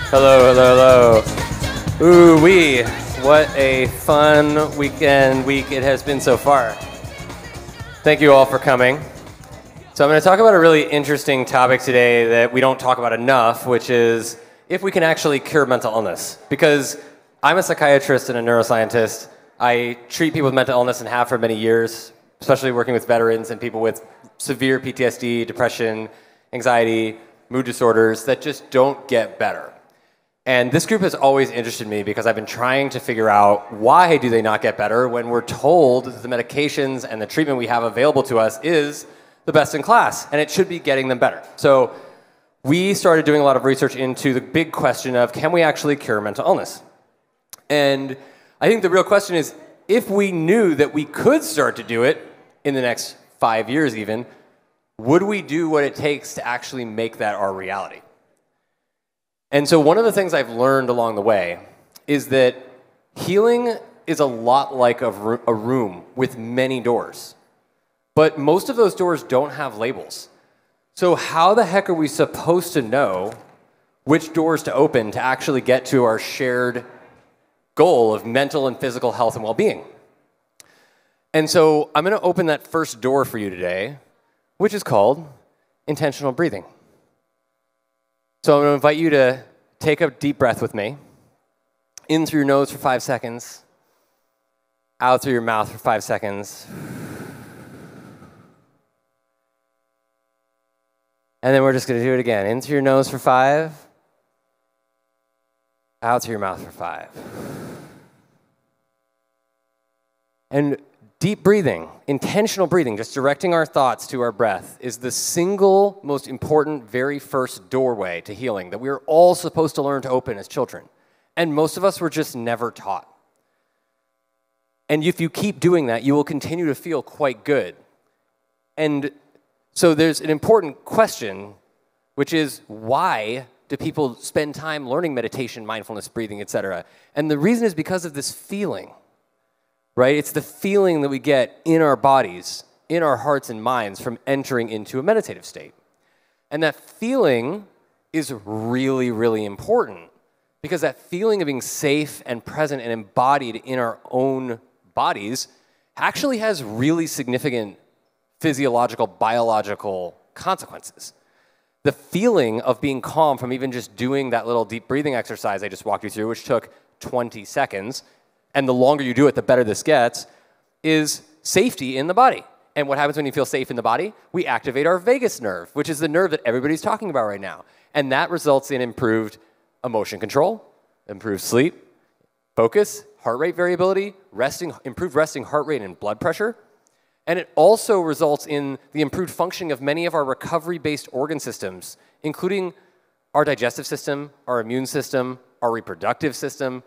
Hello, hello, hello. Ooh-wee, what a fun week it has been so far. Thank you all for coming. So I'm going to talk about a really interesting topic today that we don't talk about enough, which is if we can actually cure mental illness. Because I'm a psychiatrist and a neuroscientist. I treat people with mental illness and have for many years, especially working with veterans and people with severe PTSD, depression, anxiety, mood disorders that just don't get better. And this group has always interested me because I've been trying to figure out why do they not get better when we're told that the medications and the treatment we have available to us is the best in class, and it should be getting them better. So we started doing a lot of research into the big question of, can we actually cure mental illness? And I think the real question is, if we knew that we could start to do it in the next 5 years even, would we do what it takes to actually make that our reality? And so one of the things I've learned along the way is that healing is a lot like a room with many doors. But most of those doors don't have labels. So how the heck are we supposed to know which doors to open to actually get to our shared goal of mental and physical health and well-being? And so I'm going to open that first door for you today, which is called intentional breathing. So I'm going to invite you to take a deep breath with me. In through your nose for 5 seconds. Out through your mouth for 5 seconds. And then we're just going to do it again. In through your nose for 5. Out through your mouth for 5. And deep breathing, intentional breathing, just directing our thoughts to our breath, is the single most important, very first doorway to healing that we're all supposed to learn to open as children. And most of us were just never taught. And if you keep doing that, you will continue to feel quite good. And so there's an important question, which is, why do people spend time learning meditation, mindfulness, breathing, etc.? And the reason is because of this feeling. Right? It's the feeling that we get in our bodies, in our hearts and minds from entering into a meditative state. And that feeling is really, really important because that feeling of being safe and present and embodied in our own bodies actually has really significant physiological, biological consequences. The feeling of being calm from even just doing that little deep breathing exercise I just walked you through, which took 20 seconds, and the longer you do it, the better this gets, is safety in the body. And what happens when you feel safe in the body? We activate our vagus nerve, which is the nerve that everybody's talking about right now. And that results in improved emotion control, improved sleep, focus, heart rate variability, improved resting heart rate and blood pressure. And it also results in the improved functioning of many of our recovery-based organ systems, including our digestive system, our immune system, our reproductive system,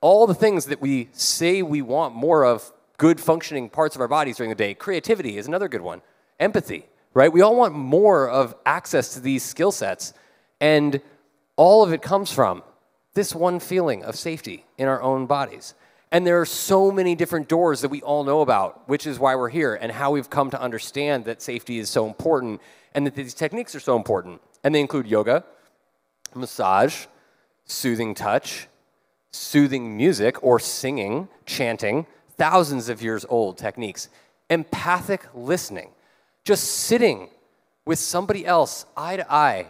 all the things that we say we want more of, good functioning parts of our bodies during the day. Creativity is another good one. Empathy, right? We all want more of access to these skill sets, and all of it comes from this one feeling of safety in our own bodies. And there are so many different doors that we all know about, which is why we're here, and how we've come to understand that safety is so important, and that these techniques are so important. And they include yoga, massage, soothing touch, soothing music or singing, chanting, thousands of years old techniques, empathic listening, just sitting with somebody else eye to eye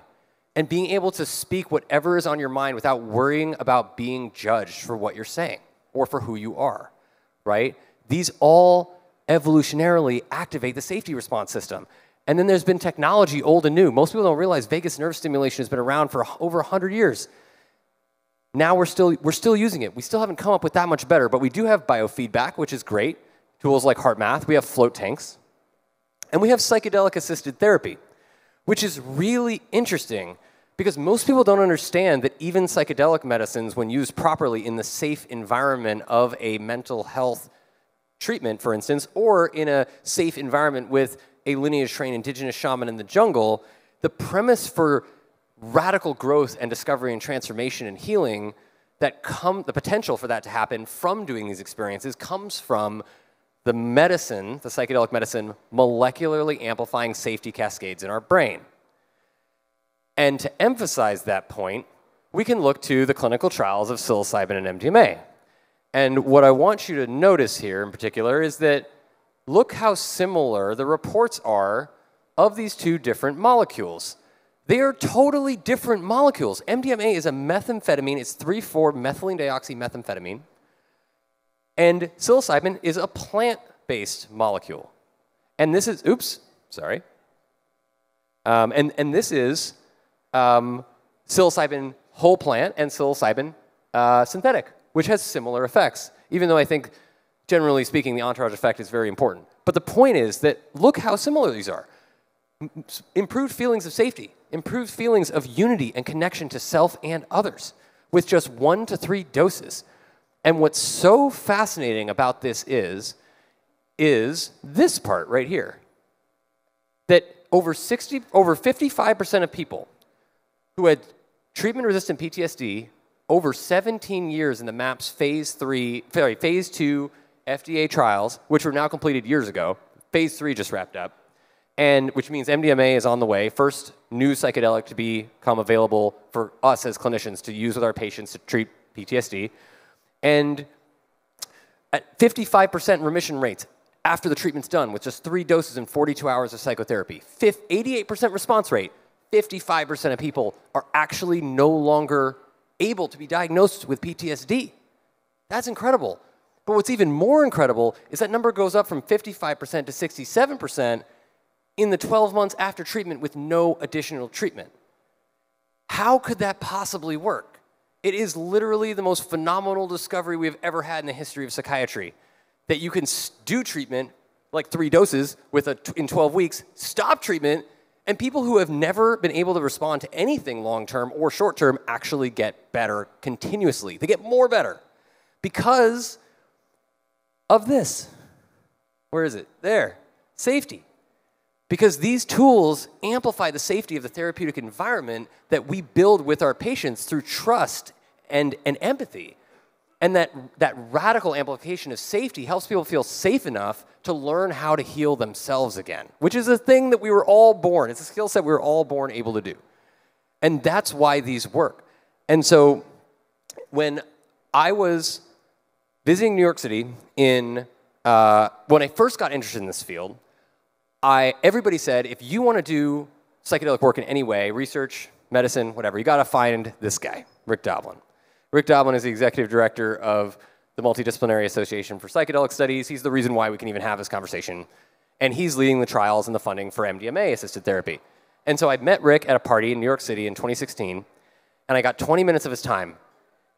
and being able to speak whatever is on your mind without worrying about being judged for what you're saying or for who you are, right? These all evolutionarily activate the safety response system. And then there's been technology, old and new. Most people don't realize vagus nerve stimulation has been around for over 100 years. Now we're still using it. We still haven't come up with that much better, but we do have biofeedback, which is great. Tools like HeartMath. We have float tanks. And we have psychedelic-assisted therapy, which is really interesting because most people don't understand that even psychedelic medicines, when used properly in the safe environment of a mental health treatment, for instance, or in a safe environment with a lineage-trained indigenous shaman in the jungle, the premise for radical growth and discovery and transformation and healing, the potential for that to happen from doing these experiences comes from the medicine, the psychedelic medicine, molecularly amplifying safety cascades in our brain. And to emphasize that point, we can look to the clinical trials of psilocybin and MDMA. And what I want you to notice here in particular is that look how similar the reports are of these two different molecules. They are totally different molecules. MDMA is a methamphetamine. It's 3,4-methylene dioxymethamphetamine. And psilocybin is a plant-based molecule. And this is, oops, sorry. And this is psilocybin whole plant and psilocybin synthetic, which has similar effects, even though I think, generally speaking, the entourage effect is very important. But the point is that look how similar these are. Improved feelings of safety, improved feelings of unity and connection to self and others with just 1 to 3 doses. And what's so fascinating about this is this part right here. That over 55% of people who had treatment-resistant PTSD over 17 years in the MAPS phase 2 FDA trials, which were now completed years ago. Phase 3 just wrapped up. And which means MDMA is on the way, first new psychedelic to become available for us as clinicians to use with our patients to treat PTSD. And at 55% remission rates after the treatment's done with just 3 doses and 42 hours of psychotherapy. 88% response rate. 55% of people are actually no longer able to be diagnosed with PTSD. That's incredible. But what's even more incredible is that number goes up from 55% to 67% in the 12 months after treatment with no additional treatment. How could that possibly work? It is literally the most phenomenal discovery we've ever had in the history of psychiatry, that you can do treatment, like 3 doses in 12 weeks, stop treatment, and people who have never been able to respond to anything long-term or short-term actually get better continuously. They get more better because of this. Where is it? There. Safety. Because these tools amplify the safety of the therapeutic environment that we build with our patients through trust and empathy. And that radical amplification of safety helps people feel safe enough to learn how to heal themselves again, which is a thing that we were all born. It's a skill set we were all born able to do. And that's why these work. And so when I was visiting New York City when I first got interested in this field, everybody said, if you want to do psychedelic work in any way, research, medicine, whatever, you got to find this guy, Rick Doblin. Rick Doblin is the executive director of the Multidisciplinary Association for Psychedelic Studies. He's the reason why we can even have this conversation. And he's leading the trials and the funding for MDMA-assisted therapy. And so I met Rick at a party in New York City in 2016, and I got 20 minutes of his time.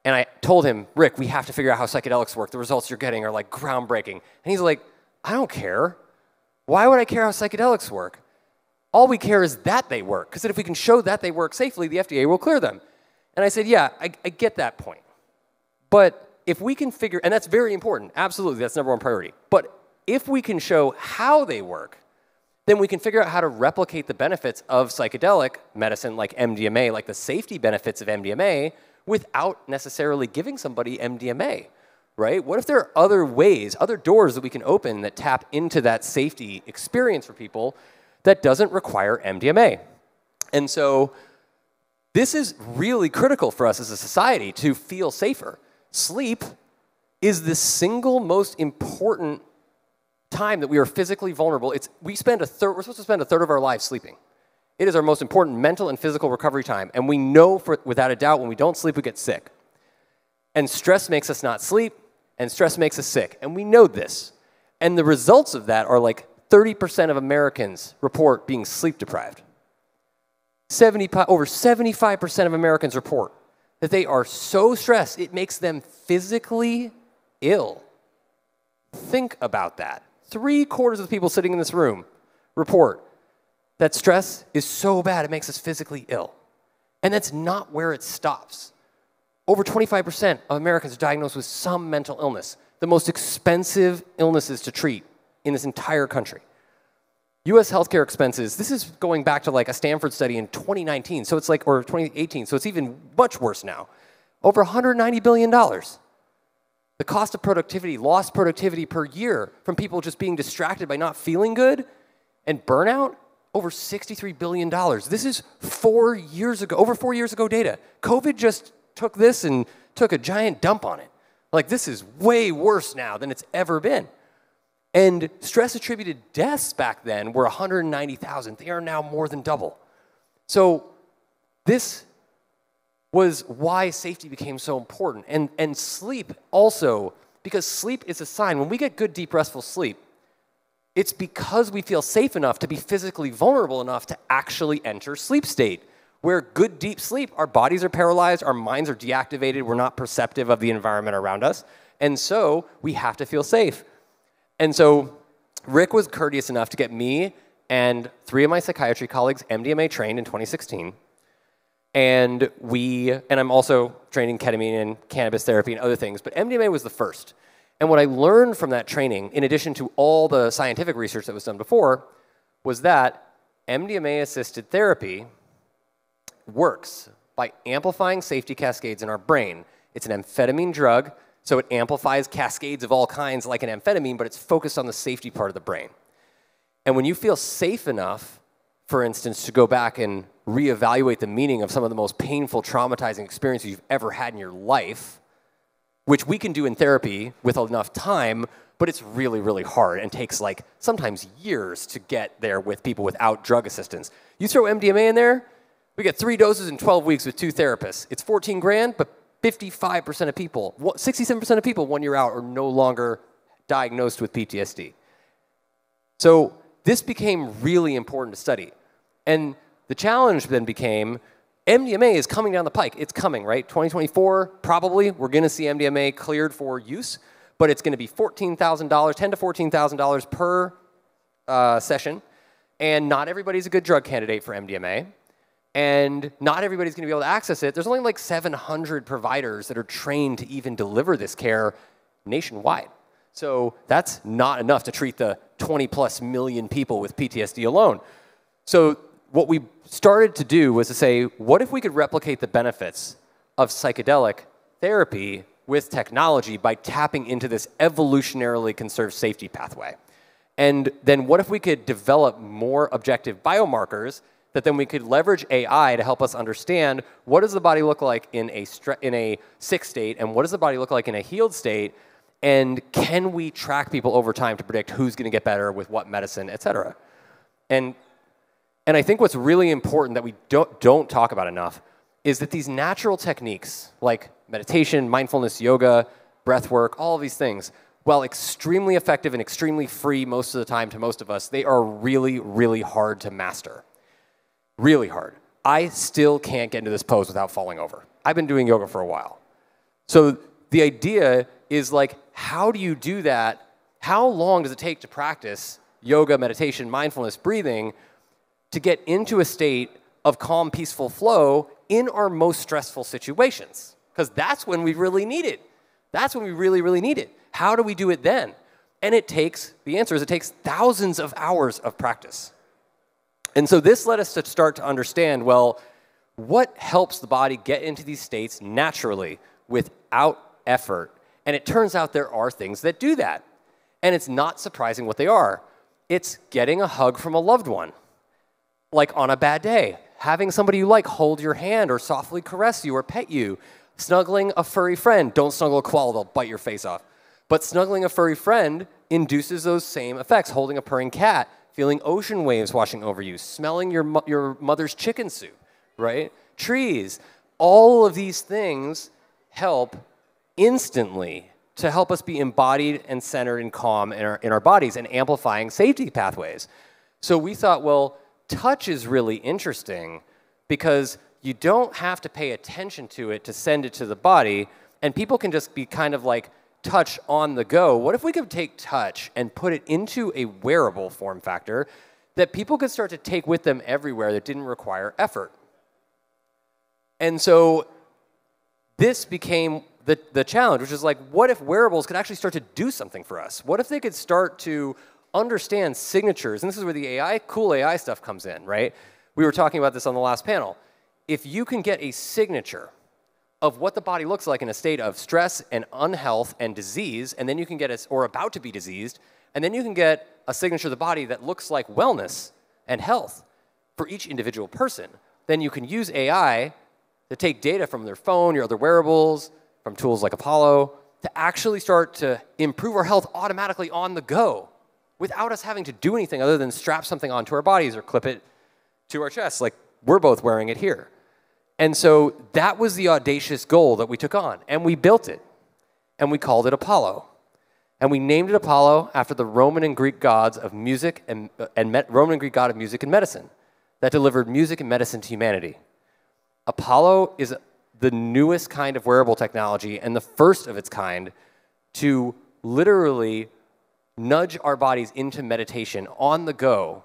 And I told him, Rick, we have to figure out how psychedelics work. The results you're getting are like groundbreaking. And he's like, I don't care. Why would I care how psychedelics work? All we care is that they work, because if we can show that they work safely, the FDA will clear them. And I said, yeah, I get that point. But if we can figure, and that's very important, absolutely, that's #1 priority. But if we can show how they work, then we can figure out how to replicate the benefits of psychedelic medicine like MDMA, like the safety benefits of MDMA, without necessarily giving somebody MDMA, right? What if there are other ways, other doors that we can open that tap into that safety experience for people that doesn't require MDMA? And so this is really critical for us as a society to feel safer. Sleep is the single most important time that we are physically vulnerable. We're supposed to spend a third of our lives sleeping. It is our most important mental and physical recovery time. And we know without a doubt when we don't sleep, we get sick. And stress makes us not sleep, and stress makes us sick. And we know this. And the results of that are like 30% of Americans report being sleep deprived. Over 75% of Americans report that they are so stressed, it makes them physically ill. Think about that. 3/4 of the people sitting in this room report that stress is so bad it makes us physically ill. And that's not where it stops. Over 25% of Americans are diagnosed with some mental illness, the most expensive illnesses to treat in this entire country. US healthcare expenses, this is going back to like a Stanford study in 2019, so it's like, or 2018, so it's even much worse now. Over $190 billion. The The cost of productivity, lost productivity per year from people just being distracted by not feeling good and burnout, over $63 billion. This is 4 years ago, over 4 years ago data. COVID just took this and took a giant dump on it. Like, this is way worse now than it's ever been. And stress-attributed deaths back then were 190,000. They are now more than double. So this was why safety became so important. And sleep also, because sleep is a sign. When we get good, deep, restful sleep, it's because we feel safe enough to be physically vulnerable enough to actually enter sleep state. Where good, deep sleep, our bodies are paralyzed, our minds are deactivated, we're not perceptive of the environment around us, and so we have to feel safe. And so Rick was courteous enough to get me and 3 of my psychiatry colleagues MDMA trained in 2016. And I'm also trained in ketamine and cannabis therapy and other things, but MDMA was the first. And what I learned from that training, in addition to all the scientific research that was done before, was that MDMA-assisted therapy works by amplifying safety cascades in our brain. It's an amphetamine drug, so it amplifies cascades of all kinds like an amphetamine, but it's focused on the safety part of the brain. And when you feel safe enough, for instance, to go back and reevaluate the meaning of some of the most painful, traumatizing experiences you've ever had in your life, which we can do in therapy with enough time, but it's really, really hard and takes like sometimes years to get there with people without drug assistance. You throw MDMA in there, we get 3 doses in 12 weeks with 2 therapists. It's 14 grand, but 55% of people, 67% of people 1 year out are no longer diagnosed with PTSD. So this became really important to study. And the challenge then became, MDMA is coming down the pike. It's coming, right? 2024, probably, we're gonna see MDMA cleared for use, but it's gonna be $14,000, $10,000 to $14,000 per session. And not everybody's a good drug candidate for MDMA. And not everybody's gonna be able to access it. There's only like 700 providers that are trained to even deliver this care nationwide. So that's not enough to treat the 20+ million people with PTSD alone. So what we started to do was to say, what if we could replicate the benefits of psychedelic therapy with technology by tapping into this evolutionarily conserved safety pathway? And then what if we could develop more objective biomarkers that then we could leverage AI to help us understand what does the body look like in a sick state and what does the body look like in a healed state, and can we track people over time to predict who's going to get better with what medicine, et cetera. And I think what's really important that we don't talk about enough is that these natural techniques like meditation, mindfulness, yoga, breath work, all of these things, while extremely effective and extremely free most of the time to most of us, they are really, really hard to master. Really hard. I still can't get into this pose without falling over. I've been doing yoga for a while. So the idea is like, how do you do that? How long does it take to practice yoga, meditation, mindfulness, breathing to get into a state of calm, peaceful flow in our most stressful situations? Because that's when we really need it. That's when we really, really need it. How do we do it then? And the answer is it takes thousands of hours of practice. And so this led us to start to understand, well, what helps the body get into these states naturally without effort? And it turns out there are things that do that. And it's not surprising what they are. It's getting a hug from a loved one. Like on a bad day, having somebody you like hold your hand or softly caress you or pet you, snuggling a furry friend. Don't snuggle a koala, they'll bite your face off. But snuggling a furry friend induces those same effects. Holding a purring cat, feeling ocean waves washing over you, smelling your mother's chicken soup, right? Trees. All of these things help instantly to help us be embodied and centered and calm in our bodies and amplifying safety pathways. So we thought, well, touch is really interesting because you don't have to pay attention to it to send it to the body, and people can just be kind of like touch on the go. What if we could take touch and put it into a wearable form factor that people could start to take with them everywhere that didn't require effort? And so this became the challenge, which is like, what if wearables could actually start to do something for us? What if they could start to understand signatures? And this is where the cool AI stuff comes in, right? We were talking about this on the last panel. If you can get a signature of what the body looks like in a state of stress and unhealth and disease, and then you can get or about to be diseased, and then you can get a signature of the body that looks like wellness and health for each individual person. Then you can use AI to take data from their phone, your other wearables, from tools like Apollo, to actually start to improve our health automatically on the go without us having to do anything other than strap something onto our bodies or clip it to our chests, like we're both wearing it here. And so that was the audacious goal that we took on, and we built it, and we called it Apollo. And we named it Apollo after the Roman and Greek gods of music Roman and Greek god of music and medicine that delivered music and medicine to humanity. Apollo is the newest kind of wearable technology and the first of its kind to literally nudge our bodies into meditation on the go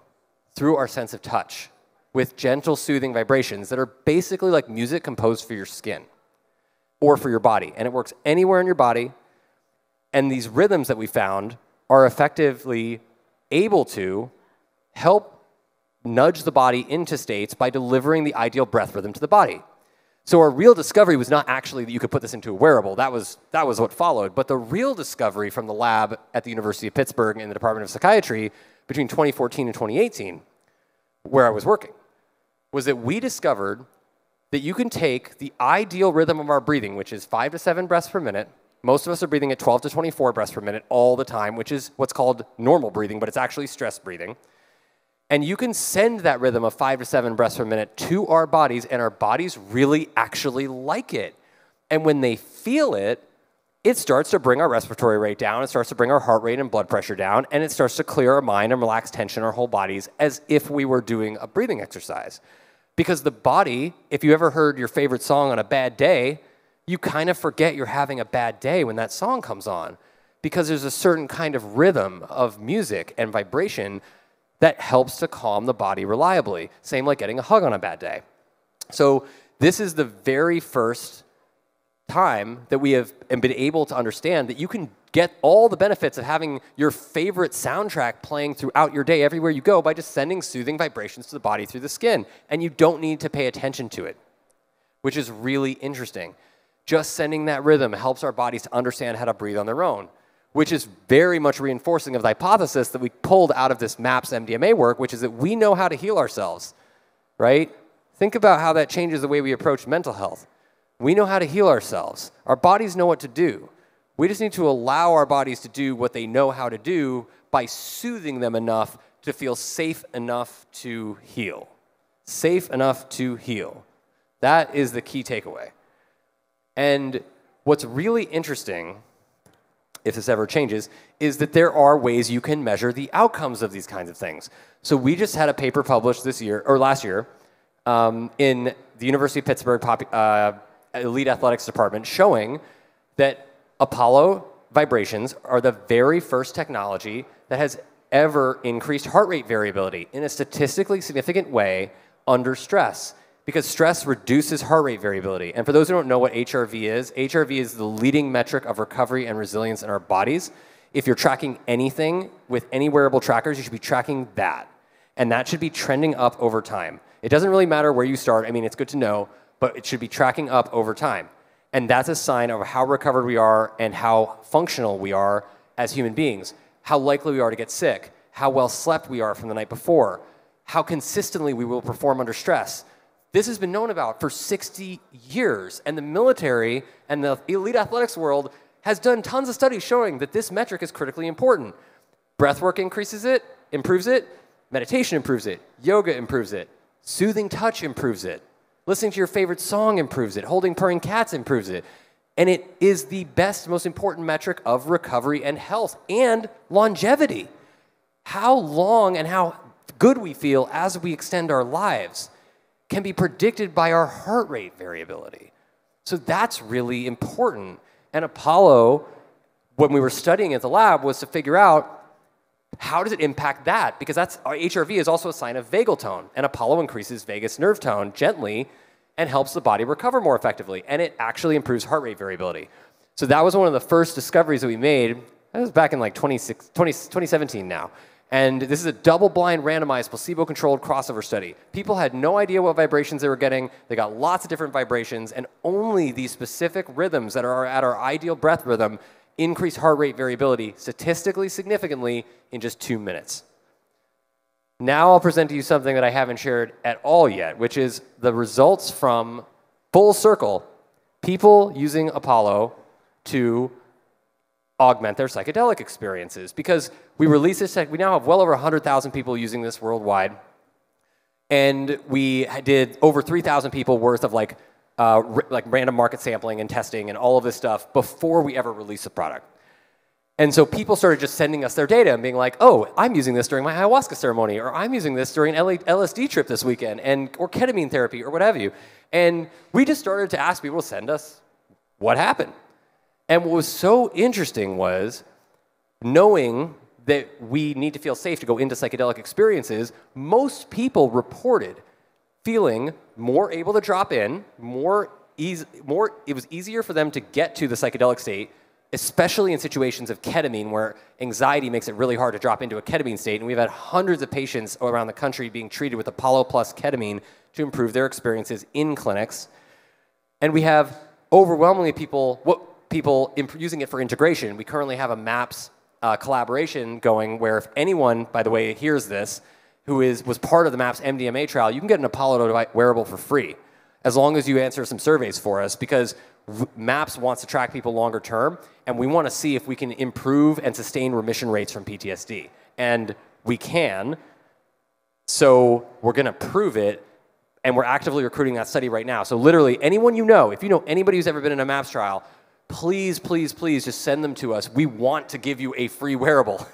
through our sense of touch with gentle, soothing vibrations that are basically like music composed for your skin or for your body. And it works anywhere in your body. And these rhythms that we found are effectively able to help nudge the body into states by delivering the ideal breath rhythm to the body. So our real discovery was not actually that you could put this into a wearable. That was what followed. But the real discovery from the lab at the University of Pittsburgh in the Department of Psychiatry between 2014 and 2018, where I was working, was that we discovered that you can take the ideal rhythm of our breathing, which is 5 to 7 breaths per minute. Most of us are breathing at 12 to 24 breaths per minute all the time, which is what's called normal breathing, but it's actually stress breathing. And you can send that rhythm of 5 to 7 breaths per minute to our bodies, and our bodies really actually like it. And when they feel it, it starts to bring our respiratory rate down, it starts to bring our heart rate and blood pressure down, and it starts to clear our mind and relax tension in our whole bodies as if we were doing a breathing exercise. Because the body, if you ever heard your favorite song on a bad day, you kind of forget you're having a bad day when that song comes on, because there's a certain kind of rhythm of music and vibration that helps to calm the body reliably. Same like getting a hug on a bad day. So this is the very first time that we have been able to understand that you can get all the benefits of having your favorite soundtrack playing throughout your day everywhere you go by just sending soothing vibrations to the body through the skin. And you don't need to pay attention to it, which is really interesting. Just sending that rhythm helps our bodies to understand how to breathe on their own, which is very much reinforcing of the hypothesis that we pulled out of this MAPS MDMA work, which is that we know how to heal ourselves, right? Think about how that changes the way we approach mental health. We know how to heal ourselves. Our bodies know what to do. We just need to allow our bodies to do what they know how to do by soothing them enough to feel safe enough to heal. Safe enough to heal. That is the key takeaway. And what's really interesting, if this ever changes, is that there are ways you can measure the outcomes of these kinds of things. So we just had a paper published this year, or last year, in the University of Pittsburgh Elite Athletics Department showing that Apollo vibrations are the very first technology that has ever increased heart rate variability in a statistically significant way under stress. Because stress reduces heart rate variability. And for those who don't know what HRV is the leading metric of recovery and resilience in our bodies. If you're tracking anything with any wearable trackers, you should be tracking that. And that should be trending up over time. It doesn't really matter where you start. I mean, it's good to know, but it should be tracking up over time. And that's a sign of how recovered we are and how functional we are as human beings, how likely we are to get sick, how well slept we are from the night before, how consistently we will perform under stress. This has been known about for 60 years, and the military and the elite athletics world has done tons of studies showing that this metric is critically important. Breathwork increases it, improves it, meditation improves it, yoga improves it, soothing touch improves it, listening to your favorite song improves it, holding purring cats improves it, and it is the best, most important metric of recovery and health and longevity. How long and how good we feel as we extend our lives can be predicted by our heart rate variability. So that's really important. And Apollo, when we were studying at the lab, was to figure out how does it impact that? Because our HRV is also a sign of vagal tone, and Apollo increases vagus nerve tone gently and helps the body recover more effectively, and it actually improves heart rate variability. So that was one of the first discoveries that we made. That was back in like 2017 now. And this is a double-blind, randomized, placebo-controlled crossover study. People had no idea what vibrations they were getting. They got lots of different vibrations, and only these specific rhythms that are at our ideal breath rhythm increase heart rate variability statistically significantly in just 2 minutes. Now I'll present to you something that I haven't shared at all yet, which is the results from, full circle, people using Apollo to augment their psychedelic experiences. Because we released this, we now have well over 100,000 people using this worldwide. And we did over 3,000 people worth of like random market sampling and testing and all of this stuff before we ever released the product. And so people started just sending us their data and being like, oh, I'm using this during my ayahuasca ceremony, or I'm using this during an LSD trip this weekend, or ketamine therapy, or what have you. And we just started to ask people to send us what happened. And what was so interesting was, knowing that we need to feel safe to go into psychedelic experiences, most people reported feeling more able to drop in, it was easier for them to get to the psychedelic state, especially in situations of ketamine where anxiety makes it really hard to drop into a ketamine state. And we've had hundreds of patients around the country being treated with Apollo plus ketamine to improve their experiences in clinics. And we have overwhelmingly people using it for integration. We currently have a MAPS collaboration going where if anyone, by the way, hears this, who was part of the MAPS MDMA trial, you can get an Apollo wearable for free, as long as you answer some surveys for us, because MAPS wants to track people longer term, and we want to see if we can improve and sustain remission rates from PTSD. And we can, so we're going to prove it, and we're actively recruiting that study right now. So literally, anyone you know, if you know anybody who's ever been in a MAPS trial, please, please, please just send them to us. We want to give you a free wearable.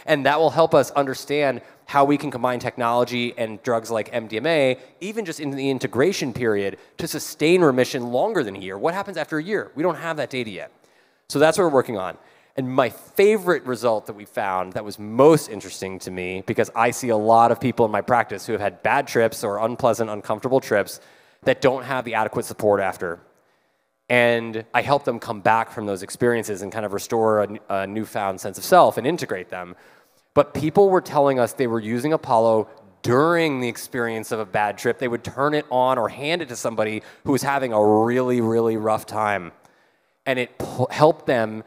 And that will help us understand how we can combine technology and drugs like MDMA, even just in the integration period, to sustain remission longer than a year. What happens after a year? We don't have that data yet. So that's what we're working on. And my favorite result that we found that was most interesting to me, because I see a lot of people in my practice who have had bad trips or unpleasant, uncomfortable trips that don't have the adequate support after. And I help them come back from those experiences and kind of restore a newfound sense of self and integrate them. But people were telling us they were using Apollo during the experience of a bad trip. They would turn it on or hand it to somebody who was having a really, really rough time. And it helped them,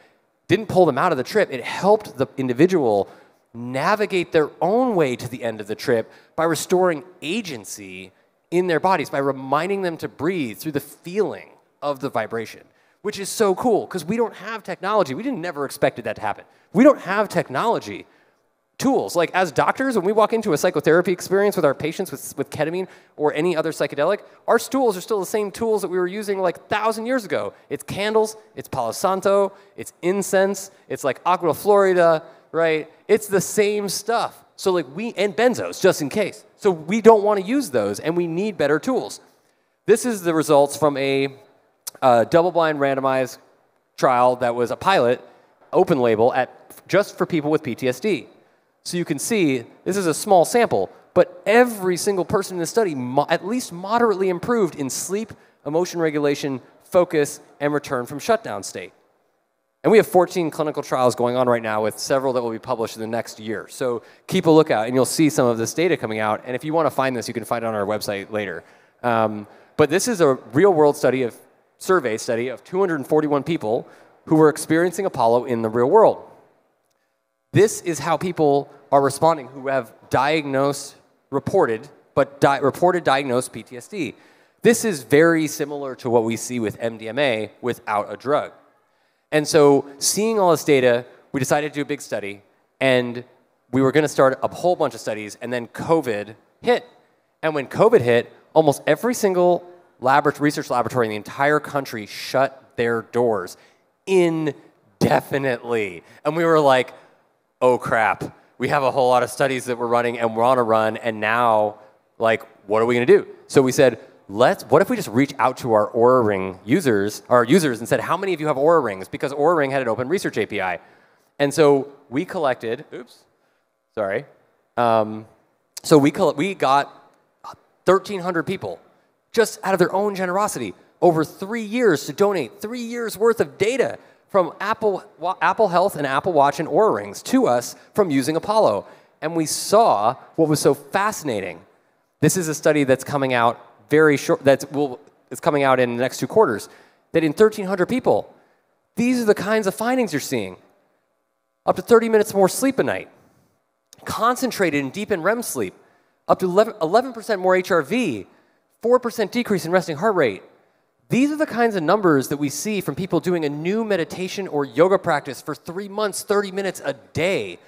didn't pull them out of the trip, it helped the individual navigate their own way to the end of the trip by restoring agency in their bodies, by reminding them to breathe through the feeling of the vibration, which is so cool because we don't have technology. We never expected that to happen. We don't have technology tools. Like as doctors, when we walk into a psychotherapy experience with our patients with ketamine or any other psychedelic, our tools are still the same tools that we were using like 1,000 years ago. It's candles, it's Palo Santo, it's incense, it's like Aqua Florida, right? It's the same stuff. So like and benzos, just in case. So we don't want to use those and we need better tools. This is the results from a double-blind randomized trial that was a pilot, open label, just for people with PTSD. So you can see, this is a small sample, but every single person in the study at least moderately improved in sleep, emotion regulation, focus, and return from shutdown state. And we have 14 clinical trials going on right now with several that will be published in the next year. So keep a lookout, and you'll see some of this data coming out. And if you want to find this, you can find it on our website later. But this is a real-world survey study of 241 people who were experiencing Apollo in the real world. This is how people are responding who have reported diagnosed PTSD. This is very similar to what we see with MDMA without a drug. And so seeing all this data, we decided to do a big study, and we were going to start a whole bunch of studies, and then COVID hit. And when COVID hit, almost every single research laboratory in the entire country shut their doors indefinitely. And we were like, oh crap, we have a whole lot of studies that we're running and we're on a run, and now, like, what are we gonna do? So we said, what if we just reach out to our Oura Ring users, and said, how many of you have Oura Rings? Because Oura Ring had an open research API. And so we collected, so we got 1,300 people just out of their own generosity over 3 years to donate 3 years worth of data from Apple Health and Apple Watch and Oura Rings to us from using Apollo. And we saw what was so fascinating. This is a study that's coming out very short, it's coming out in the next 2 quarters, that in 1,300 people, these are the kinds of findings you're seeing. Up to 30 minutes more sleep a night, concentrated and deep in REM sleep, up to 11% more HRV, 4% decrease in resting heart rate. These are the kinds of numbers that we see from people doing a new meditation or yoga practice for 3 months, 30 minutes a day,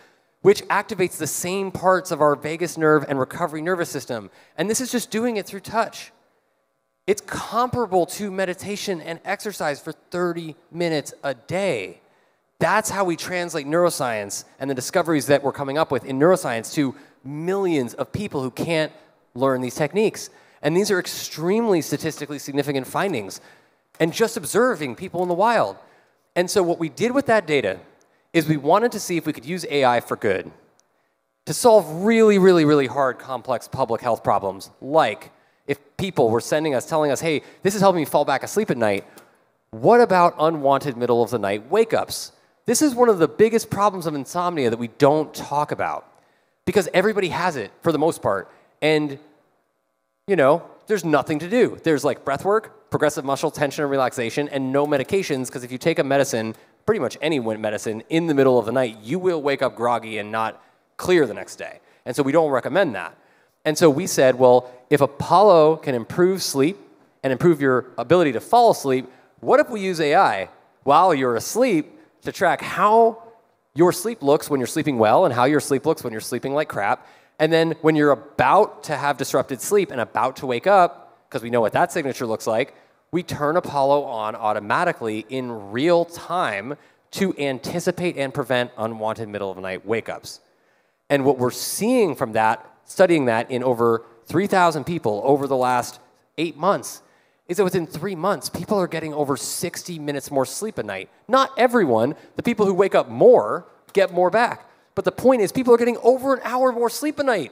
which activates the same parts of our vagus nerve and recovery nervous system. And this is just doing it through touch. It's comparable to meditation and exercise for 30 minutes a day. That's how we translate neuroscience and the discoveries that we're coming up with in neuroscience to millions of people who can't learn these techniques. And these are extremely statistically significant findings, and just observing people in the wild. And so what we did with that data is we wanted to see if we could use AI for good to solve really, really, really hard, complex public health problems, like if people were telling us, hey, this is helping me fall back asleep at night, what about unwanted middle of the night wake-ups? This is one of the biggest problems of insomnia that we don't talk about, because everybody has it for the most part. And you know, there's nothing to do. There's like breath work, progressive muscle tension and relaxation, and no medications, because if you take a medicine, pretty much any medicine, in the middle of the night, you will wake up groggy and not clear the next day. And so we don't recommend that. And so we said, well, if Apollo can improve sleep and improve your ability to fall asleep, what if we use AI while you're asleep to track how your sleep looks when you're sleeping well and how your sleep looks when you're sleeping like crap? And then when you're about to have disrupted sleep and about to wake up, because we know what that signature looks like, we turn Apollo on automatically in real time to anticipate and prevent unwanted middle of the night wake-ups. And what we're seeing from that, studying that in over 3,000 people over the last 8 months, is that within 3 months, people are getting over 60 minutes more sleep a night. Not everyone. The people who wake up more get more back. But the point is, people are getting over an hour more sleep a night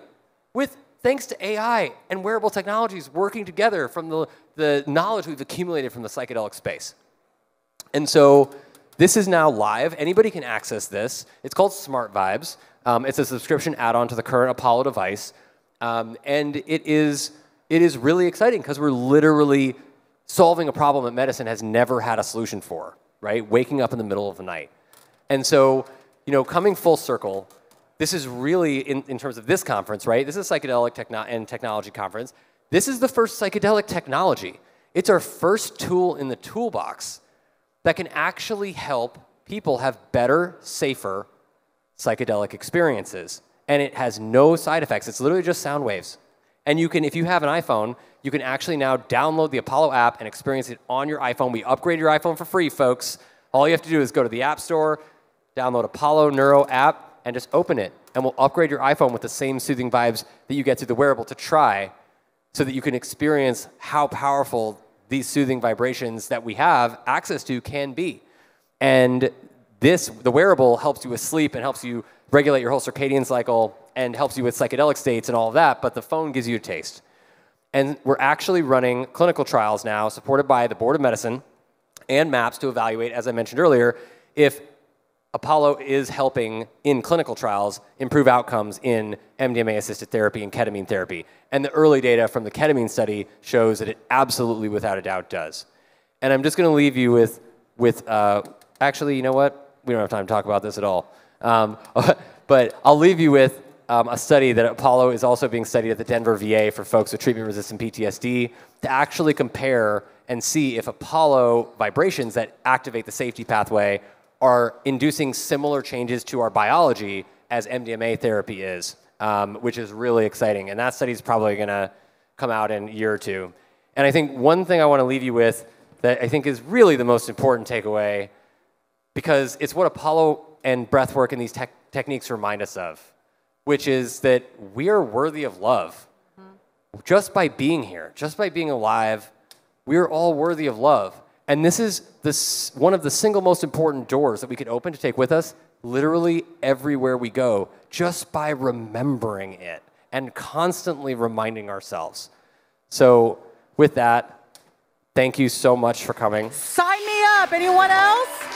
thanks to AI and wearable technologies working together from the knowledge we've accumulated from the psychedelic space. And so this is now live. Anybody can access this. It's called Smart Vibes. It's a subscription add-on to the current Apollo device. And it is really exciting because we're literally solving a problem that medicine has never had a solution for, right? Waking up in the middle of the night. And so, you know, coming full circle, this is really, in terms of this conference, right? This is a psychedelic and technology conference. This is the first psychedelic technology. It's our first tool in the toolbox that can actually help people have better, safer psychedelic experiences. And it has no side effects. It's literally just sound waves. And you can, if you have an iPhone, you can actually now download the Apollo app and experience it on your iPhone. We upgrade your iPhone for free, folks. All you have to do is go to the App Store, download Apollo Neuro app, and just open it. And we'll upgrade your iPhone with the same soothing vibes that you get through the wearable to try, so that you can experience how powerful these soothing vibrations that we have access to can be. And the wearable helps you with sleep and helps you regulate your whole circadian cycle and helps you with psychedelic states and all of that, but the phone gives you a taste. And we're actually running clinical trials now supported by the Board of Medicine and MAPS to evaluate, as I mentioned earlier, if Apollo is helping in clinical trials improve outcomes in MDMA-assisted therapy and ketamine therapy. And the early data from the ketamine study shows that it absolutely, without a doubt, does. And I'm just going to leave you with actually, you know what? We don't have time to talk about this at all. But I'll leave you with a study that Apollo is also being studied at the Denver VA for folks with treatment-resistant PTSD to actually compare and see if Apollo vibrations that activate the safety pathway are inducing similar changes to our biology as MDMA therapy is, which is really exciting. And that study is probably going to come out in a year or two. And I think one thing I want to leave you with that I think is really the most important takeaway, because it's what Apollo and breathwork and these techniques remind us of, which is that we are worthy of love. Mm-hmm. Just by being here, just by being alive, we are all worthy of love. And this is one of the single most important doors that we can open to take with us literally everywhere we go, just by remembering it and constantly reminding ourselves. So with that, thank you so much for coming. Sign me up. Anyone else?